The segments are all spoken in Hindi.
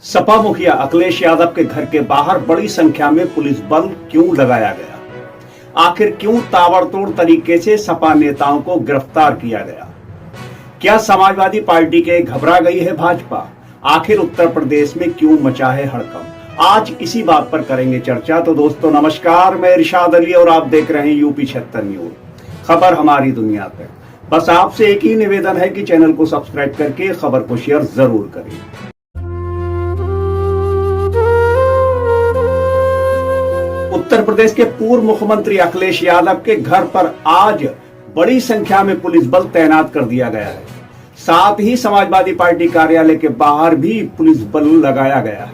सपा मुखिया अखिलेश यादव के घर के बाहर बड़ी संख्या में पुलिस बल क्यों लगाया गया? आखिर क्यों ताबड़तोड़ तरीके से सपा नेताओं को गिरफ्तार किया गया? क्या समाजवादी पार्टी के घबरा गई है भाजपा? आखिर उत्तर प्रदेश में क्यों मचा है हड़कंप? आज इसी बात पर करेंगे चर्चा। तो दोस्तों नमस्कार, मैं इरशाद अली और आप देख रहे हैं यूपी 76 न्यूज, खबर हमारी दुनिया तक। बस आपसे एक ही निवेदन है कि चैनल को सब्सक्राइब करके खबर को शेयर जरूर करें। उत्तर प्रदेश के पूर्व मुख्यमंत्री अखिलेश यादव के घर पर आज बड़ी संख्या में पुलिस बल तैनात कर दिया गया है। साथ ही समाजवादी पार्टी कार्यालय के बाहर भी पुलिस बल लगाया गया है।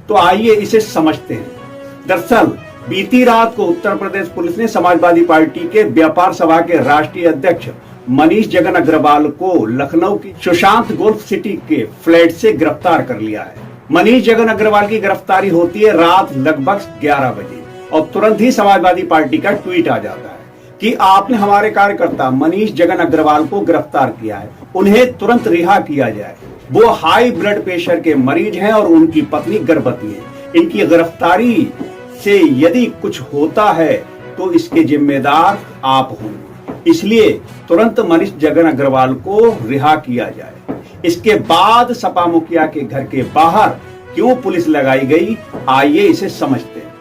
तो आइए इसे समझते हैं। दरअसल बीती रात को उत्तर प्रदेश पुलिस ने समाजवादी पार्टी के व्यापार सभा के राष्ट्रीय अध्यक्ष मनीष जगन अग्रवाल को लखनऊ की सुशांत गोल्फ सिटी के फ्लैट से गिरफ्तार कर लिया है। मनीष जगन अग्रवाल की गिरफ्तारी होती है रात लगभग 11 बजे और तुरंत ही समाजवादी पार्टी का ट्वीट आ जाता है कि आपने हमारे कार्यकर्ता मनीष जगन अग्रवाल को गिरफ्तार किया है, उन्हें तुरंत रिहा किया जाए। वो हाई ब्लड प्रेशर के मरीज हैं और उनकी पत्नी गर्भवती है। इनकी गिरफ्तारी से यदि कुछ होता है तो इसके जिम्मेदार आप होंगे, इसलिए तुरंत मनीष जगन अग्रवाल को रिहा किया जाए। इसके बाद सपा मुखिया के घर के बाहर क्यों पुलिस लगाई गई, आइए इसे समझते हैं।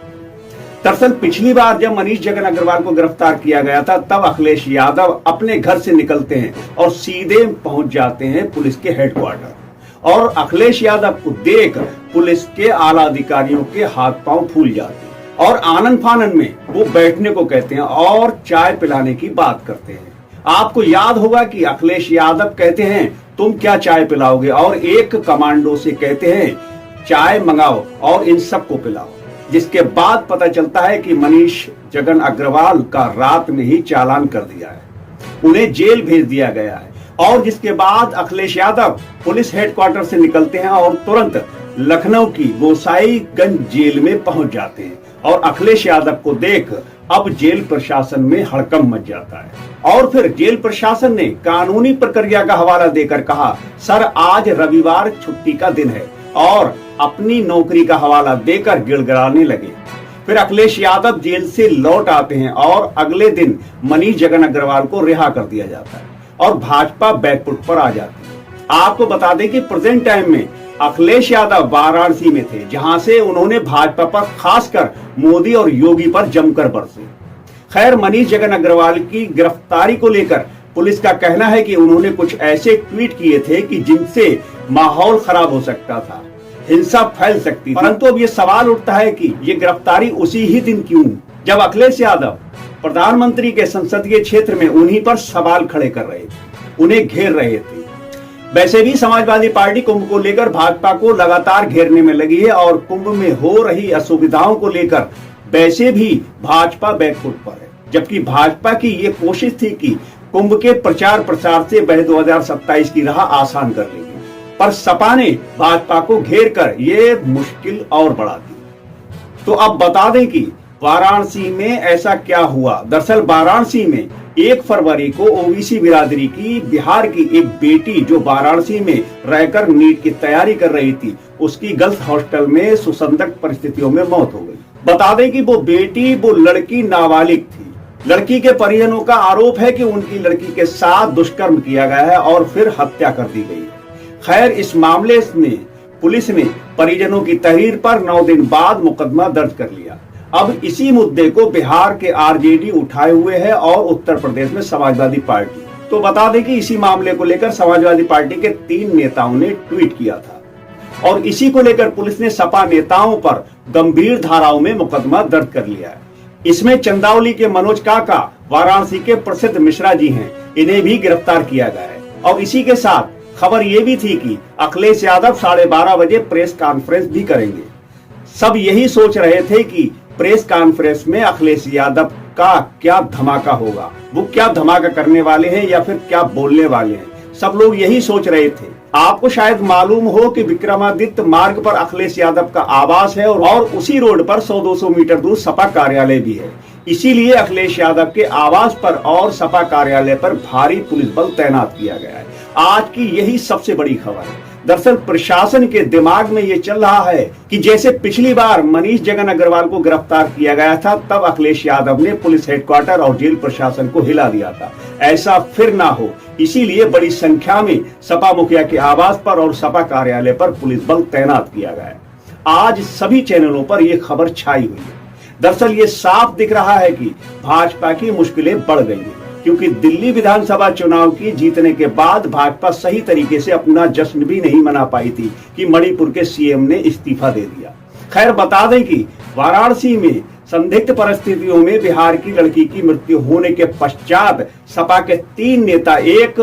दरअसल पिछली बार जब मनीष जगन अग्रवाल को गिरफ्तार किया गया था तब अखिलेश यादव अपने घर से निकलते हैं और सीधे पहुंच जाते हैं पुलिस के हेडक्वार्टर और अखिलेश यादव को देख पुलिस के आला अधिकारियों के हाथ पांव फूल जाते हैं और आनंद फानन में वो बैठने को कहते हैं और चाय पिलाने की बात करते हैं। आपको याद होगा कि अखिलेश यादव कहते हैं तुम क्या चाय पिलाओगे, और एक कमांडो से कहते हैं चाय मंगाओ और इन सबको पिलाओ। जिसके बाद पता चलता है कि मनीष जगन अग्रवाल का रात में ही चालान कर दिया है, उन्हें जेल भेज दिया गया है। और जिसके बाद अखिलेश यादव पुलिस हेडक्वार्टर से निकलते हैं और तुरंत लखनऊ की गोसाईगंज जेल में पहुंच जाते हैं और अखिलेश यादव को देख अब जेल प्रशासन में हड़कंप मच जाता है। और फिर जेल प्रशासन ने कानूनी प्रक्रिया का हवाला देकर कहा, सर आज रविवार छुट्टी का दिन है, और अपनी नौकरी का हवाला देकर गिड़गिड़ाने लगे। फिर अखिलेश यादव जेल से लौट आते हैं और अगले दिन मनीष जगन अग्रवाल को रिहा कर दिया जाता है और भाजपा बैकफुट पर आ जाती है। आपको बता दें कि प्रेजेंट टाइम में अखिलेश यादव वाराणसी में थे, जहां से उन्होंने भाजपा पर खासकर मोदी और योगी पर जमकर बरसे। खैर, मनीष जगन अग्रवाल की गिरफ्तारी को लेकर पुलिस का कहना है कि उन्होंने कुछ ऐसे ट्वीट किए थे कि जिनसे माहौल खराब हो सकता था, हिंसा फैल सकती थी। परंतु अब ये सवाल उठता है कि ये गिरफ्तारी उसी ही दिन क्यों, जब अखिलेश यादव प्रधानमंत्री के संसदीय क्षेत्र में उन्हीं पर सवाल खड़े कर रहे थे, उन्हें घेर रहे थे। वैसे भी समाजवादी पार्टी कुंभ को लेकर भाजपा को लगातार घेरने में लगी है और कुंभ में हो रही असुविधाओं को लेकर वैसे भी भाजपा बैकफुट पर है। जबकि भाजपा की ये कोशिश थी कि कुंभ के प्रचार प्रसार से वह 2027 की राह आसान कर लेगी, पर सपा ने भाजपा को घेर कर ये मुश्किल और बढ़ा दी। तो अब बता दें कि वाराणसी में ऐसा क्या हुआ। दरअसल वाराणसी में 1 फरवरी को ओबीसी बिरादरी की बिहार की एक बेटी जो वाराणसी में रहकर नीट की तैयारी कर रही थी, उसकी गर्ल्स हॉस्टल में सुसंदिग्ध परिस्थितियों में मौत हो गई। बता दें कि वो बेटी, वो लड़की नाबालिग थी। लड़की के परिजनों का आरोप है कि उनकी लड़की के साथ दुष्कर्म किया गया है और फिर हत्या कर दी गई। खैर, इस मामले में पुलिस ने परिजनों की तहरीर पर 9 दिन बाद मुकदमा दर्ज कर लिया। अब इसी मुद्दे को बिहार के आरजेडी उठाए हुए है और उत्तर प्रदेश में समाजवादी पार्टी। तो बता दें कि इसी मामले को लेकर समाजवादी पार्टी के 3 नेताओं ने ट्वीट किया था और इसी को लेकर पुलिस ने सपा नेताओं पर गंभीर धाराओं में मुकदमा दर्ज कर लिया है। इसमें चंदौली के मनोज काका, वाराणसी के प्रसिद्ध मिश्रा जी हैं, इन्हें भी गिरफ्तार किया गया है। और इसी के साथ खबर ये भी थी कि अखिलेश यादव 12:30 बजे प्रेस कॉन्फ्रेंस भी करेंगे। सब यही सोच रहे थे कि प्रेस कॉन्फ्रेंस में अखिलेश यादव का क्या धमाका होगा, वो क्या धमाका करने वाले हैं या फिर क्या बोलने वाले हैं, सब लोग यही सोच रहे थे। आपको शायद मालूम हो कि विक्रमादित्य मार्ग पर अखिलेश यादव का आवास है और उसी रोड पर 100-200 मीटर दूर सपा कार्यालय भी है। इसीलिए अखिलेश यादव के आवास पर और सपा कार्यालय पर भारी पुलिस बल तैनात किया गया है। आज की यही सबसे बड़ी खबर है। दरअसल प्रशासन के दिमाग में यह चल रहा है कि जैसे पिछली बार मनीष जगन अग्रवाल को गिरफ्तार किया गया था, तब अखिलेश यादव ने पुलिस हेडक्वार्टर और जेल प्रशासन को हिला दिया था, ऐसा फिर ना हो, इसीलिए बड़ी संख्या में सपा मुखिया के आवास पर और सपा कार्यालय पर पुलिस बल तैनात किया गया है। आज सभी चैनलों पर यह खबर छाई हुई है। दरअसल ये साफ दिख रहा है कि भाजपा की मुश्किलें बढ़ गई हैं, क्योंकि दिल्ली विधानसभा चुनाव की जीतने के बाद भाजपा सही तरीके से अपना जश्न भी नहीं मना पाई थी कि मणिपुर के सीएम ने इस्तीफा दे दिया। खैर, बता दें कि वाराणसी में संदिग्ध परिस्थितियों में बिहार की लड़की की मृत्यु होने के पश्चात सपा के 3 नेता, एक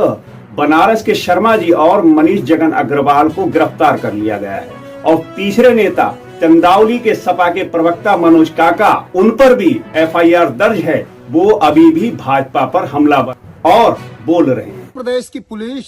बनारस के शर्मा जी और मनीष जगन अग्रवाल को गिरफ्तार कर लिया गया है, और तीसरे नेता चंदौली के सपा के प्रवक्ता मनोज काका, उन पर भी एफआईआर दर्ज है। वो अभी भी भाजपा पर हमलावर और बोल रहे हैं। प्रदेश की पुलिस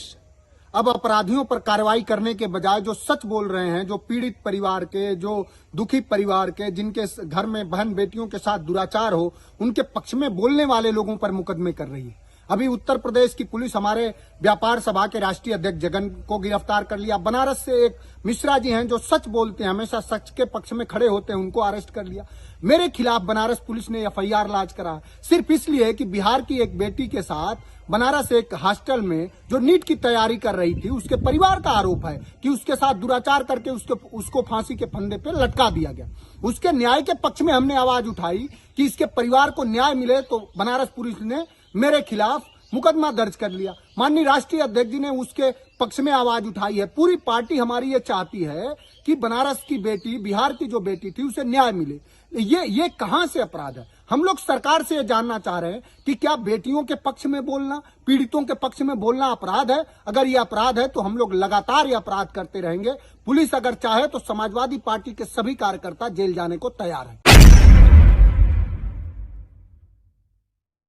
अब अपराधियों पर कार्रवाई करने के बजाय जो सच बोल रहे हैं, जो पीड़ित परिवार के, जो दुखी परिवार के, जिनके घर में बहन बेटियों के साथ दुराचार हो, उनके पक्ष में बोलने वाले लोगों पर मुकदमे कर रही है। अभी उत्तर प्रदेश की पुलिस हमारे व्यापार सभा के राष्ट्रीय अध्यक्ष जगन को गिरफ्तार कर लिया। बनारस से एक मिश्रा जी हैं जो सच बोलते हैं, हमेशा सच के पक्ष में खड़े होते हैं, उनको अरेस्ट कर लिया। मेरे खिलाफ बनारस पुलिस ने एफआईआर लॉन्च करा, सिर्फ इसलिए कि बिहार की एक बेटी के साथ बनारस एक हॉस्टल में जो नीट की तैयारी कर रही थी, उसके परिवार का आरोप है कि उसके साथ दुराचार करके उसको फांसी के फंदे पे लटका दिया गया। उसके न्याय के पक्ष में हमने आवाज उठाई कि इसके परिवार को न्याय मिले, तो बनारस पुलिस ने मेरे खिलाफ मुकदमा दर्ज कर लिया। माननीय राष्ट्रीय अध्यक्ष जी ने उसके पक्ष में आवाज उठाई है। पूरी पार्टी हमारी ये चाहती है कि बनारस की बेटी, बिहार की जो बेटी थी, उसे न्याय मिले। ये कहां से अपराध है? हम लोग सरकार से ये जानना चाह रहे हैं कि क्या बेटियों के पक्ष में बोलना, पीड़ितों के पक्ष में बोलना अपराध है? अगर ये अपराध है तो हम लोग लगातार ये अपराध करते रहेंगे। पुलिस अगर चाहे तो समाजवादी पार्टी के सभी कार्यकर्ता जेल जाने को तैयार है।